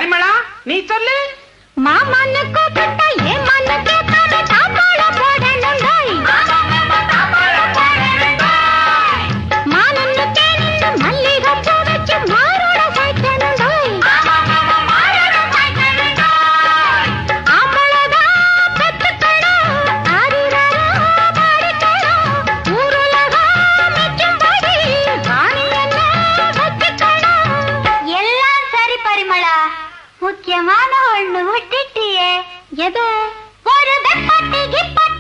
பரிமளா நீ சொல்லு. மாமன்னு கூப்பிட்டா ஏன் மண்ணு கேட்காம தாம்பாளம் போடணுண்டாய். மானன்னு தேனின்னு மல்லிகை பூ வச்சு மாரோட சாய்க்கணுண்டாய். ஆம்பளதான் பெத்துக்கணும், ஆரிரரோ பாடிக்கணும், ஊருலகம் மெச்சும்படி ராணி என்ன வச்சுக்கணும். எல்லாம் சரி பரிமளா, முக்கியமான ஒண்ணு விட்டுட்டியே. எது? ஒரு வெப்பட்டி கிப்பட்டி